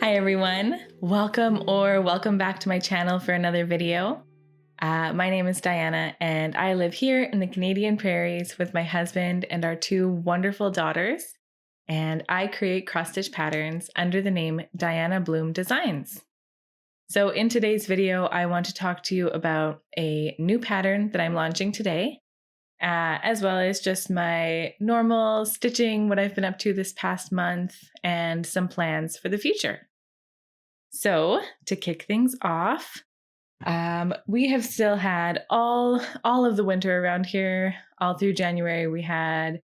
Hi everyone, welcome back to my channel for another video. My name is Diana and I live here in the Canadian prairies with my husband and our two wonderful daughters, and I create cross-stitch patterns under the name Diana Bloom Designs. So in today's video, I want to talk to you about a new pattern that I'm launching today, as well as just my normal stitching, what I've been up to this past month, and some plans for the future. So to kick things off, we have still had all of the winter around here. All through January, we had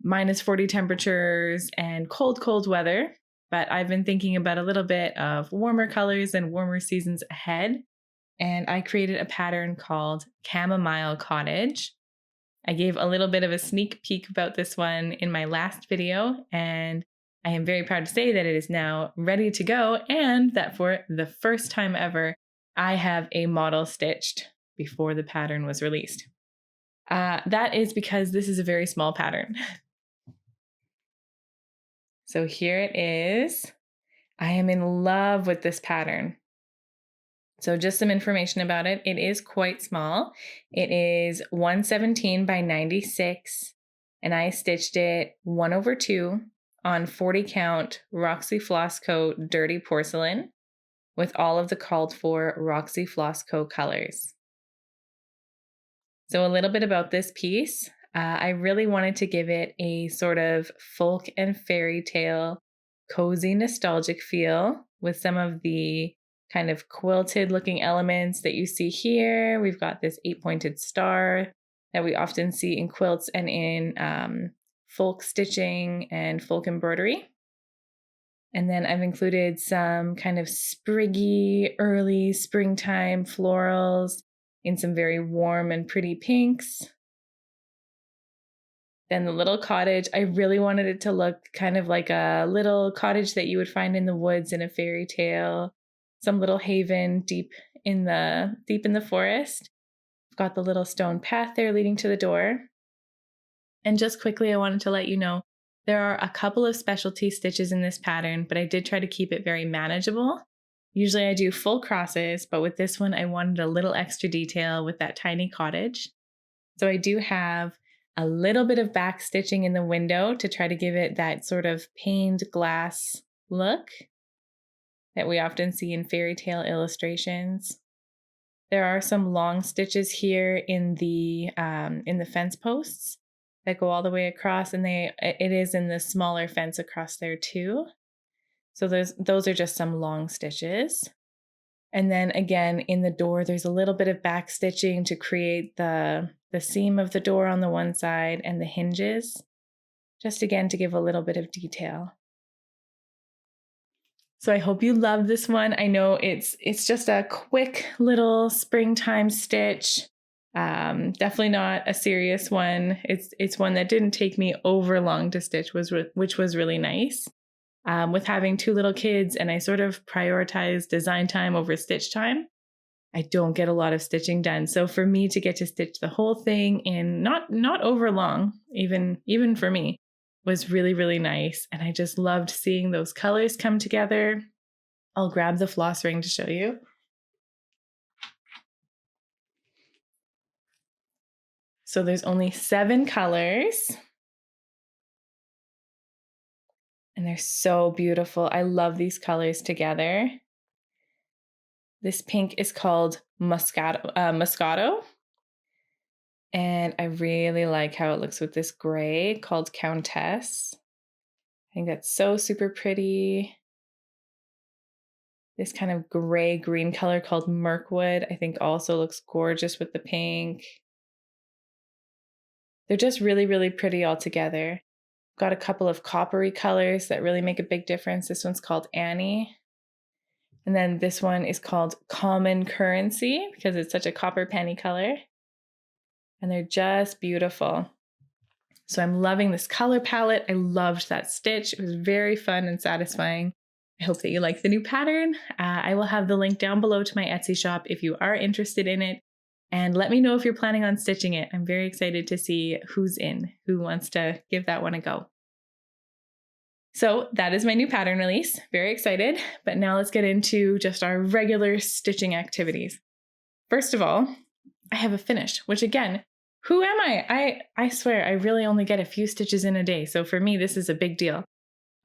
-40 temperatures and cold weather. But I've been thinking about a little bit of warmer colors and warmer seasons ahead. And I created a pattern called Chamomile Cottage. I gave a little bit of a sneak peek about this one in my last video, and I am very proud to say that it is now ready to go and that for the first time ever, I have a model stitched before the pattern was released. That is because this is a very small pattern. So here it is. I am in love with this pattern. So just some information about it. It is quite small. It is 117 by 96, and I stitched it 1/2 on 40 count Roxy Floss Co. Dirty Porcelain with all of the called for Roxy Floss Co. colors. So a little bit about this piece. I really wanted to give it a sort of folk and fairy tale, cozy, nostalgic feel with some of the kind of quilted looking elements that you see here. We've got this 8-pointed star that we often see in quilts and in folk stitching and folk embroidery. And then I've included some kind of spriggy, early springtime florals in some very warm and pretty pinks. Then the little cottage, I really wanted it to look kind of like a little cottage that you would find in the woods in a fairy tale. Some little haven deep in the forest. I've got the little stone path there leading to the door. And just quickly, I wanted to let you know, there are a couple of specialty stitches in this pattern, but I did try to keep it very manageable. Usually I do full crosses, but with this one, I wanted a little extra detail with that tiny cottage. So I do have a little bit of back stitching in the window to try to give it that sort of paned glass look that we often see in fairy tale illustrations. There are some long stitches here in the fence posts that go all the way across, and it is in the smaller fence across there too. So those are just some long stitches. And then again in the door, there's a little bit of back stitching to create the seam of the door on the one side and the hinges, just again to give a little bit of detail. So I hope you love this one. I know it's just a quick little springtime stitch. Definitely not a serious one. It's one that didn't take me over long to stitch, which was really nice. With having two little kids and I sort of prioritize design time over stitch time, I don't get a lot of stitching done. So for me to get to stitch the whole thing in not over long, even for me, was really, really nice. And I just loved seeing those colors come together. I'll grab the floss ring to show you. So there's only 7 colors. And they're so beautiful. I love these colors together. This pink is called Moscato. And I really like how it looks with this gray called Countess. I think that's so super pretty. This kind of gray green color called Mirkwood, I think also looks gorgeous with the pink. They're just really, really pretty all together. Got a couple of coppery colors that really make a big difference. This one's called Annie. And then this one is called Common Currency because it's such a copper penny color. And they're just beautiful. So I'm loving this color palette. I loved that stitch. It was very fun and satisfying. I hope that you like the new pattern. I will have the link down below to my Etsy shop if you are interested in it. And let me know if you're planning on stitching it. I'm very excited to see who wants to give that one a go. So that is my new pattern release. Very excited. But now let's get into just our regular stitching activities. First of all, I have a finish, which again, who am I? I swear I really only get a few stitches in a day. So for me, this is a big deal.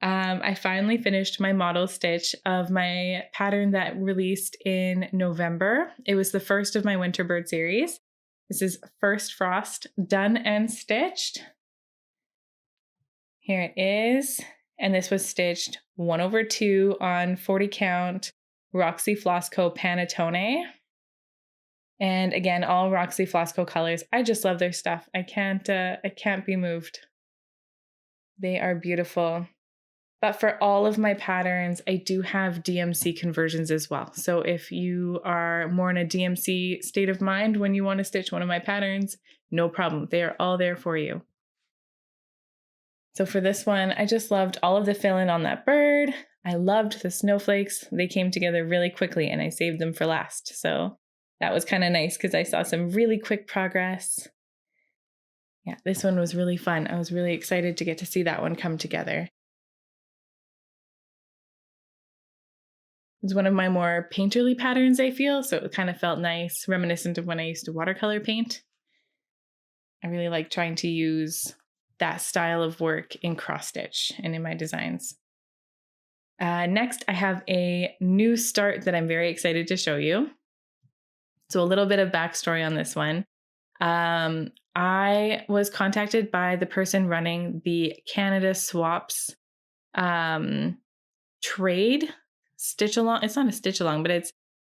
I finally finished my model stitch of my pattern that released in November. It was the first of my Winter Bird series. This is First Frost done and stitched. Here it is. And this was stitched 1/2 on 40 count Roxy Flossco Panettone. And again, all Roxy Flossco colors. I just love their stuff. I can't be moved. They are beautiful. But for all of my patterns, I do have DMC conversions as well. So if you are more in a DMC state of mind when you want to stitch one of my patterns, no problem. They are all there for you. So for this one, I just loved all of the fill-in on that bird. I loved the snowflakes. They came together really quickly and I saved them for last. So that was kind of nice because I saw some really quick progress. Yeah, this one was really fun. I was really excited to get to see that one come together. It's one of my more painterly patterns, I feel, so it kind of felt nice, reminiscent of when I used to watercolor paint. I really like trying to use that style of work in cross stitch and in my designs. Next, I have a new start that I'm very excited to show you. So a little bit of backstory on this one. I was contacted by the person running the Canada Swaps trade stitch along. It's not a stitch along, but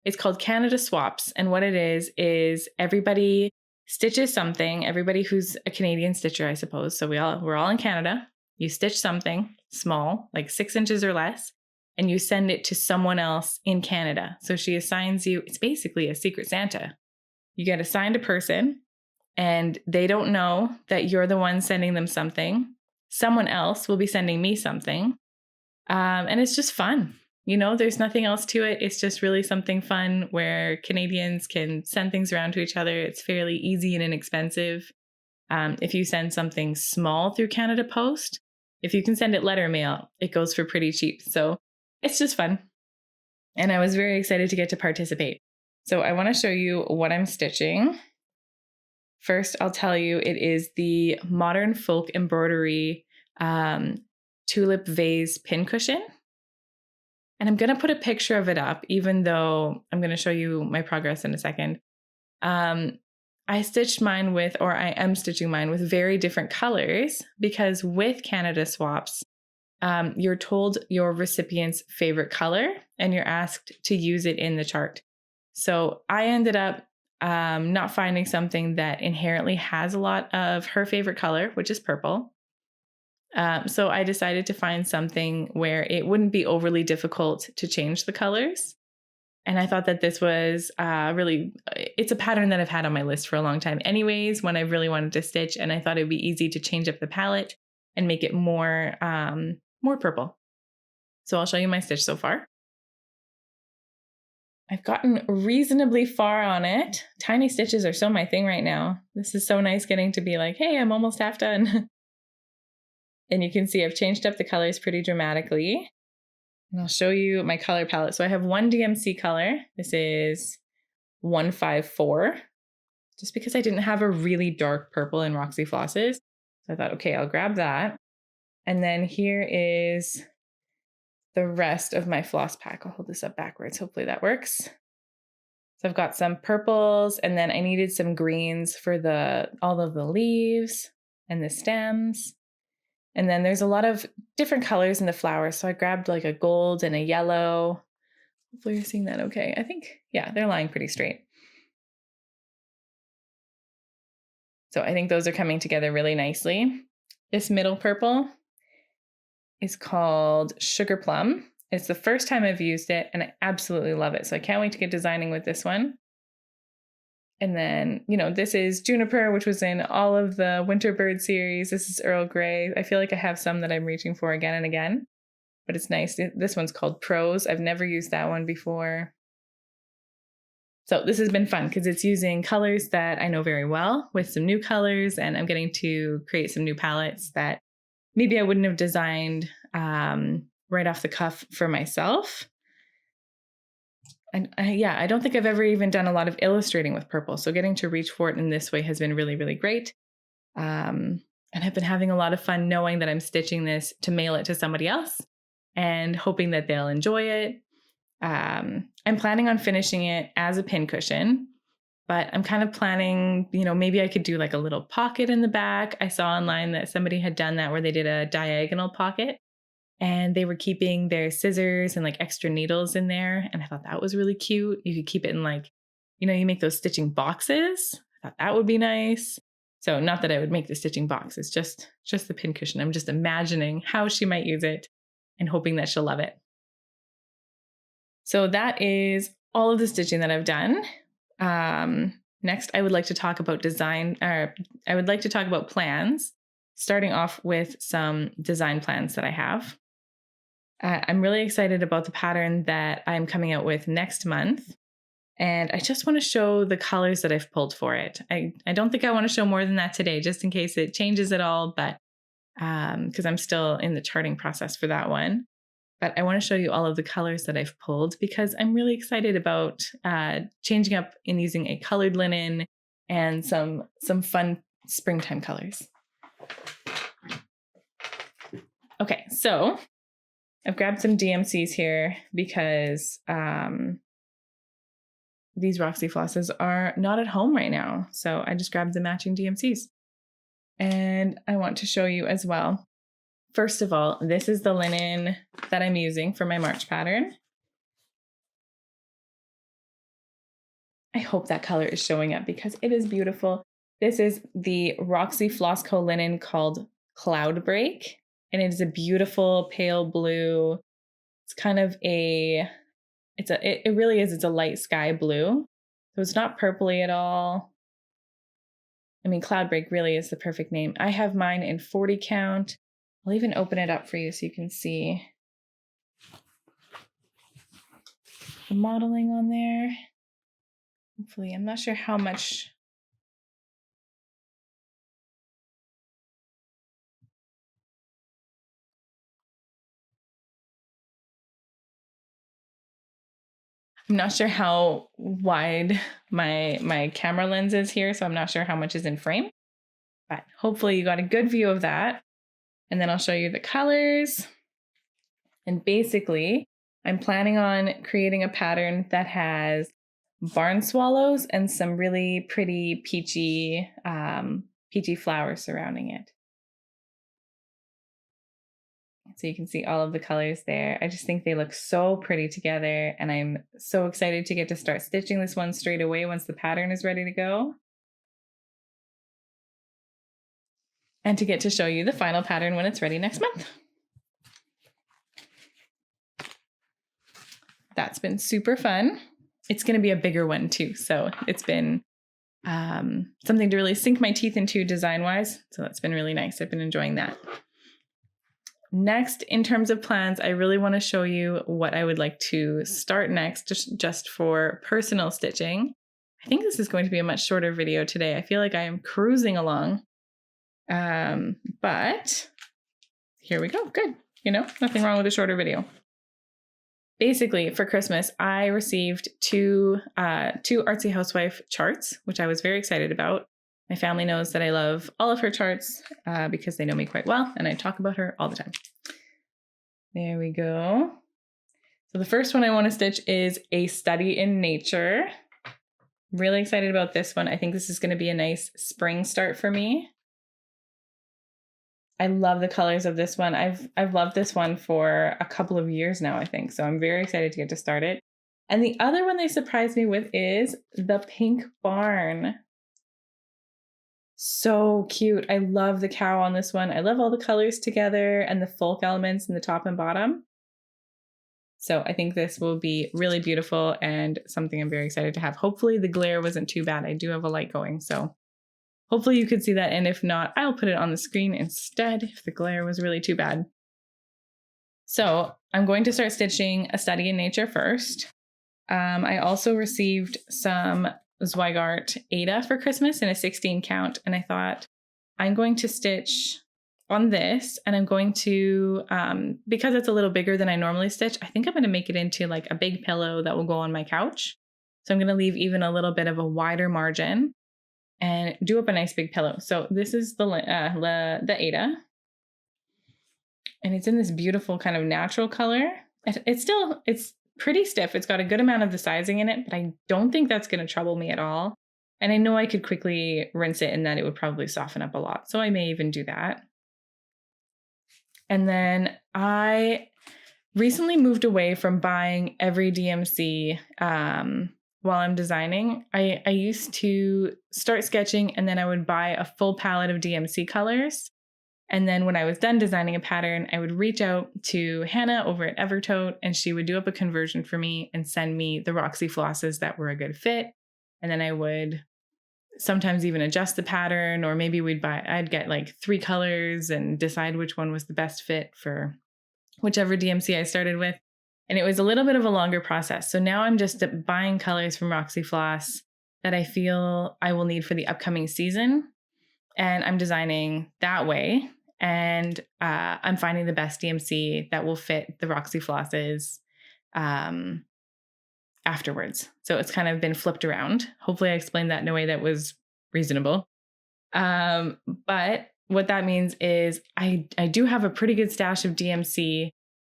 it's called Canada Swaps. And what it is everybody stitches something. Everybody who's a Canadian stitcher, I suppose. So we're all in Canada. You stitch something small, like 6 inches or less, and you send it to someone else in Canada. So she assigns you, it's basically a secret Santa. You get assigned a person and they don't know that you're the one sending them something. Someone else will be sending me something. And it's just fun. You know, there's nothing else to it. It's just really something fun where Canadians can send things around to each other. It's fairly easy and inexpensive. If you send something small through Canada Post, if you can send it letter mail, it goes for pretty cheap. So it's just fun. And I was very excited to get to participate. So I want to show you what I'm stitching. First, I'll tell you it is the Modern Folk Embroidery Tulip Vase Pincushion. And I'm going to put a picture of it up, even though I'm going to show you my progress in a second. I stitched mine with, or I am stitching mine with very different colors because with Canada Swaps, you're told your recipient's favorite color and you're asked to use it in the chart. So I ended up not finding something that inherently has a lot of her favorite color, which is purple. So I decided to find something where it wouldn't be overly difficult to change the colors. And I thought that this was it's a pattern that I've had on my list for a long time anyways, when I really wanted to stitch. And I thought it'd be easy to change up the palette and make it more purple. So I'll show you my stitch so far. I've gotten reasonably far on it. Tiny stitches are so my thing right now. This is so nice getting to be like, hey, I'm almost half done. And you can see I've changed up the colors pretty dramatically. And I'll show you my color palette. So I have one DMC color. This is 154. Just because I didn't have a really dark purple in Roxy Flosses. So I thought, okay, I'll grab that. And then here is the rest of my floss pack. I'll hold this up backwards. Hopefully that works. So I've got some purples and then I needed some greens for all of the leaves and the stems. And then there's a lot of different colors in the flowers. So I grabbed like a gold and a yellow. Hopefully you're seeing that okay. I think, yeah, they're lying pretty straight. So I think those are coming together really nicely. This middle purple is called Sugar Plum. It's the first time I've used it and I absolutely love it. So I can't wait to get designing with this one. And then, this is Juniper, which was in all of the Winter Bird series. This is Earl Grey. I feel like I have some that I'm reaching for again and again, but it's nice. This one's called Prose. I've never used that one before. So this has been fun because it's using colors that I know very well with some new colors, and I'm getting to create some new palettes that maybe I wouldn't have designed right off the cuff for myself. And I don't think I've ever even done a lot of illustrating with purple. So getting to reach for it in this way has been really, really great. And I've been having a lot of fun knowing that I'm stitching this to mail it to somebody else and hoping that they'll enjoy it. I'm planning on finishing it as a pincushion, but I'm kind of planning, maybe I could do like a little pocket in the back. I saw online that somebody had done that where they did a diagonal pocket and they were keeping their scissors and like extra needles in there. And I thought that was really cute. You could keep it in like, you make those stitching boxes. I thought that would be nice. So not that I would make the stitching boxes, just the pincushion. I'm just imagining how she might use it and hoping that she'll love it. So that is all of the stitching that I've done. Next, I would like to talk about plans, starting off with some design plans that I have. I'm really excited about the pattern that I'm coming out with next month. And I just want to show the colors that I've pulled for it. I don't think I want to show more than that today, just in case it changes at all, but because I'm still in the charting process for that one. But I want to show you all of the colors that I've pulled because I'm really excited about changing up and using a colored linen and some fun springtime colors. Okay, so I've grabbed some DMCs here because these Roxy flosses are not at home right now. So I just grabbed the matching DMCs. And I want to show you as well. First of all, this is the linen that I'm using for my March pattern. I hope that color is showing up because it is beautiful. This is the Roxy Floss Co linen called Cloud Break, and it is a beautiful pale blue. It's kind of it really is. It's a light sky blue. So it's not purpley at all. I mean, Cloud Break really is the perfect name. I have mine in 40 count. I'll even open it up for you so you can see the modeling on there. Hopefully, I'm not sure how much. I'm not sure how wide my camera lens is here, so I'm not sure how much is in frame. But hopefully you got a good view of that. And then I'll show you the colors. And basically, I'm planning on creating a pattern that has barn swallows and some really pretty peachy flowers surrounding it. So you can see all of the colors there. I just think they look so pretty together, and I'm so excited to get to start stitching this one straight away once the pattern is ready to go. And to get to show you the final pattern when it's ready next month. That's been super fun. It's going to be a bigger one too. So it's been something to really sink my teeth into design-wise. So that's been really nice. I've been enjoying that. Next, in terms of plans, I really want to show you what I would like to start next, just for personal stitching. I think this is going to be a much shorter video today. I feel like I am cruising along. But here we go. Good. Nothing wrong with a shorter video. Basically, for Christmas, I received two Artsy Housewife charts, which I was very excited about. My family knows that I love all of her charts because they know me quite well, and I talk about her all the time. There we go. So the first one I want to stitch is A Study in Nature. Really excited about this one. I think this is going to be a nice spring start for me. I love the colors of this one. I've loved this one for a couple of years now, I think. So I'm very excited to get to start it. And the other one they surprised me with is the Pink Barn. So cute. I love the cow on this one. I love all the colors together and the folk elements in the top and bottom. So I think this will be really beautiful and something I'm very excited to have. Hopefully the glare wasn't too bad. I do have a light going, so hopefully you could see that. And if not, I'll put it on the screen instead if the glare was really too bad. So I'm going to start stitching A Study in Nature first. I also received some Zweigart Ada for Christmas in a 16 count, and I thought I'm going to stitch on this, and I'm going to, because it's a little bigger than I normally stitch, I think I'm going to make it into like a big pillow that will go on my couch. So I'm going to leave even a little bit of a wider margin and do up a nice big pillow. So this is the Ada, and it's in this beautiful kind of natural color. It's pretty stiff. It's got a good amount of the sizing in it, but I don't think that's going to trouble me at all. And I know I could quickly rinse it and that it would probably soften up a lot. So I may even do that. And then I recently moved away from buying every DMC while I'm designing. I used to start sketching and then I would buy a full palette of DMC colors. And then when I was done designing a pattern, I would reach out to Hannah over at Evertote and she would do up a conversion for me and send me the Roxy flosses that were a good fit. And then I would sometimes even adjust the pattern, or maybe I'd get like 3 colors and decide which one was the best fit for whichever DMC I started with. And it was a little bit of a longer process. So now I'm just buying colors from Roxy Floss that I feel I will need for the upcoming season. And I'm designing that way. And I'm finding the best DMC that will fit the Roxy Flosses afterwards. So it's kind of been flipped around. Hopefully I explained that in a way that was reasonable. But what that means is I do have a pretty good stash of DMC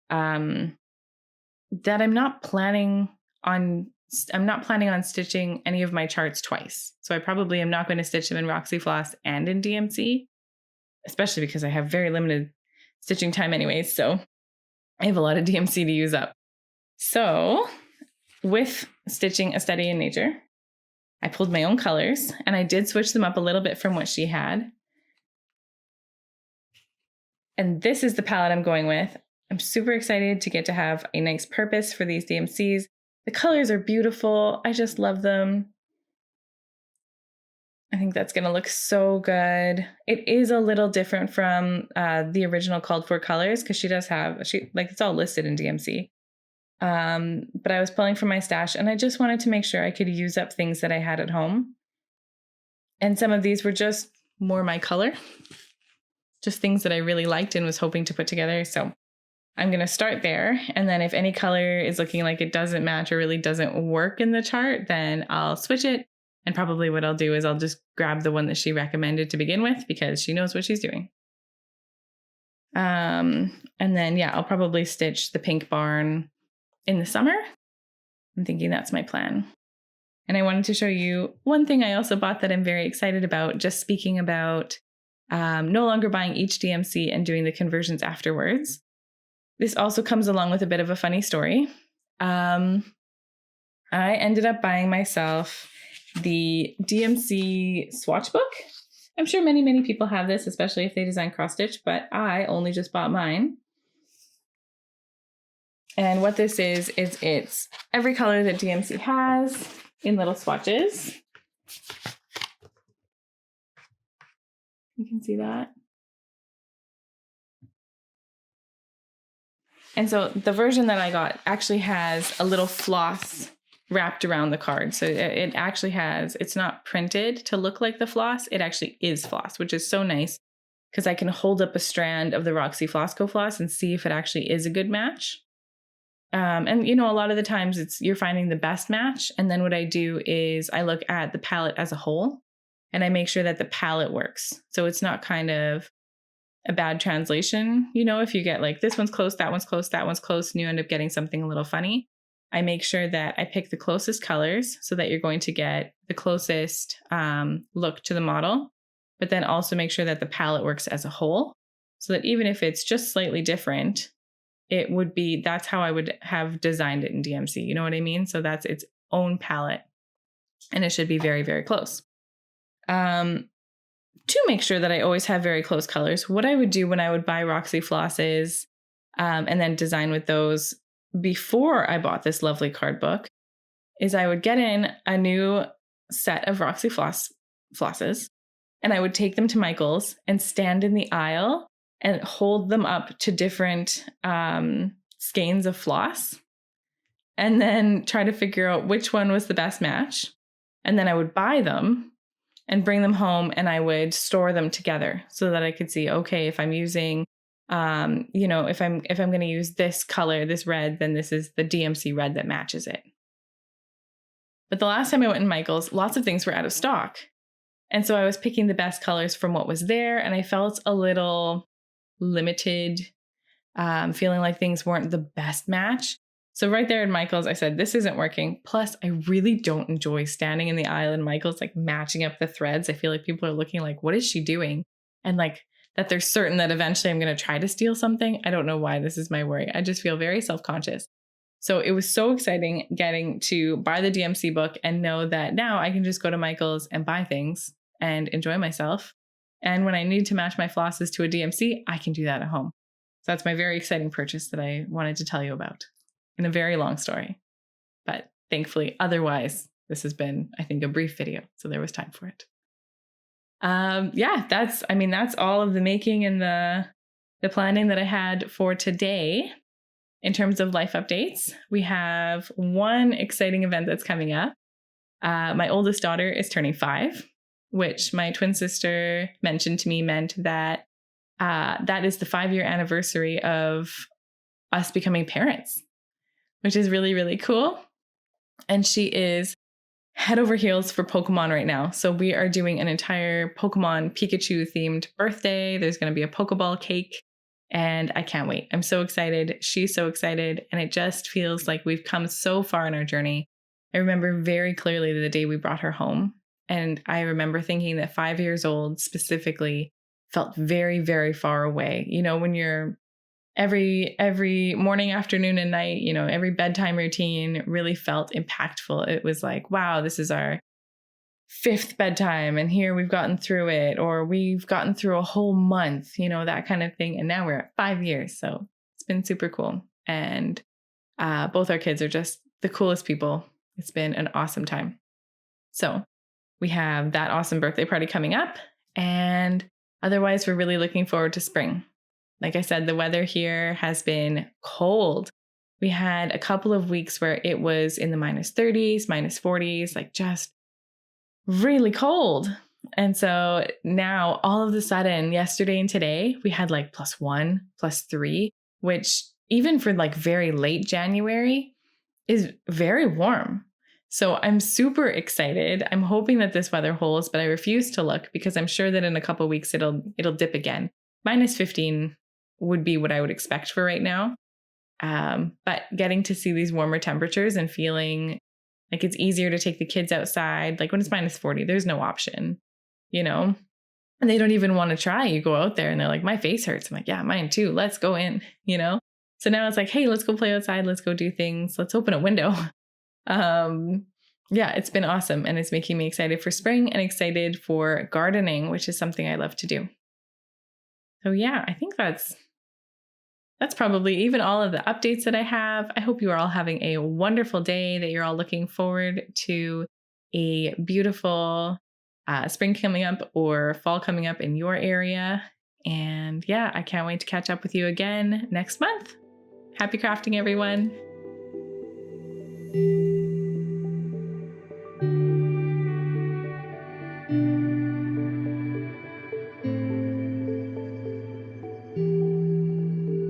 that I'm not planning on stitching any of my charts twice. So I probably am not going to stitch them in Roxy Floss and in DMC, especially because I have very limited stitching time anyways. So I have a lot of DMC to use up. So with stitching A Study in Nature, I pulled my own colors and I did switch them up a little bit from what she had. And this is the palette I'm going with. I'm super excited to get to have a nice purpose for these DMCs. The colors are beautiful. I just love them. I think that's going to look so good. It is a little different from the original called for colors because it's all listed in DMC. But I was pulling from my stash and I just wanted to make sure I could use up things that I had at home. And some of these were just more my color, just things that I really liked and was hoping to put together. So I'm going to start there. And then if any color is looking like it doesn't match or really doesn't work in the chart, then I'll switch it. And probably what I'll do is I'll just grab the one that she recommended to begin with because she knows what she's doing. And then, I'll probably stitch the pink barn in the summer. I'm thinking that's my plan. And I wanted to show you one thing I also bought that I'm very excited about, just speaking about no longer buying each DMC and doing the conversions afterwards. This also comes along with a bit of a funny story. I ended up buying myself the DMC swatch book. I'm sure many, many people have this, especially if they design cross stitch, but I only just bought mine. And what this is it's every color that DMC has in little swatches. You can see that. And so the version that I got actually has a little floss wrapped around the card. So it actually it's not printed to look like the floss. It actually is floss, which is so nice because I can hold up a strand of the Roxy Flossco floss and see if it actually is a good match. And a lot of the times you're finding the best match. And then what I do is I look at the palette as a whole and I make sure that the palette works. So it's not kind of a bad translation. If you get like this one's close, that one's close, that one's close, and you end up getting something a little funny. I make sure that I pick the closest colors so that you're going to get the closest look to the model, but then also make sure that the palette works as a whole so that even if it's just slightly different, that's how I would have designed it in DMC. You know what I mean? So that's its own palette and it should be very, very close. To make sure that I always have very close colors, what I would do when I would buy Roxy flosses and then design with those before I bought this lovely card book is I would get in a new set of Roxy flosses and I would take them to Michael's and stand in the aisle and hold them up to different skeins of floss and then try to figure out which one was the best match. And then I would buy them and bring them home, and I would store them together so that I could see, okay, if I'm using, if I'm going to use this color, this red, then this is the DMC red that matches it. But the last time I went in Michael's, lots of things were out of stock. And so I was picking the best colors from what was there, and I felt a little limited, feeling like things weren't the best match. So right there in Michael's, I said, this isn't working. Plus, I really don't enjoy standing in the aisle in Michael's, like matching up the threads. I feel like people are looking like, what is she doing? And like that they're certain that eventually I'm going to try to steal something. I don't know why this is my worry. I just feel very self-conscious. So it was so exciting getting to buy the DMC book and know that now I can just go to Michael's and buy things and enjoy myself. And when I need to match my flosses to a DMC, I can do that at home. So that's my very exciting purchase that I wanted to tell you about in a very long story. But thankfully, otherwise, this has been, I think, a brief video. So there was time for it. That's all of the making and the planning that I had for today. In terms of life updates, we have one exciting event that's coming up. My oldest daughter is turning 5, which my twin sister mentioned to me meant that that is the 5-year anniversary of us becoming parents, which is really, really cool. And she is head over heels for Pokemon right now. So we are doing an entire Pokemon Pikachu themed birthday. There's going to be a Pokeball cake. And I can't wait. I'm so excited. She's so excited. And it just feels like we've come so far in our journey. I remember very clearly the day we brought her home. And I remember thinking that 5 years old specifically felt very, very far away. You know, when you're every morning, afternoon, and night, you know, every bedtime routine really felt impactful. It was like, wow, this is our 5th bedtime, and here we've gotten through it, or we've gotten through a whole month, you know, that kind of thing. And now we're at 5 years. So it's been super cool. And both our kids are just the coolest people. It's been an awesome time. So we have that awesome birthday party coming up. And otherwise, we're really looking forward to spring. Like I said, the weather here has been cold. We had a couple of weeks where it was in the -30s, -40s, like just really cold. And so now all of a sudden, yesterday and today, we had like +1, +3, which even for like very late January is very warm. So I'm super excited. I'm hoping that this weather holds, but I refuse to look because I'm sure that in a couple of weeks it'll dip again. -15 would be what I would expect for right now. But getting to see these warmer temperatures and feeling like it's easier to take the kids outside. Like when it's -40, there's no option, you know, and they don't even want to try. You go out there and they're like, my face hurts. I'm like, yeah, mine too. Let's go in, you know? So now it's like, hey, let's go play outside. Let's go do things. Let's open a window. It's been awesome. And it's making me excited for spring and excited for gardening, which is something I love to do. So yeah, I think that's probably even all of the updates that I have. I hope you are all having a wonderful day, that you're all looking forward to a beautiful spring coming up or fall coming up in your area. And yeah, I can't wait to catch up with you again next month. Happy crafting, everyone.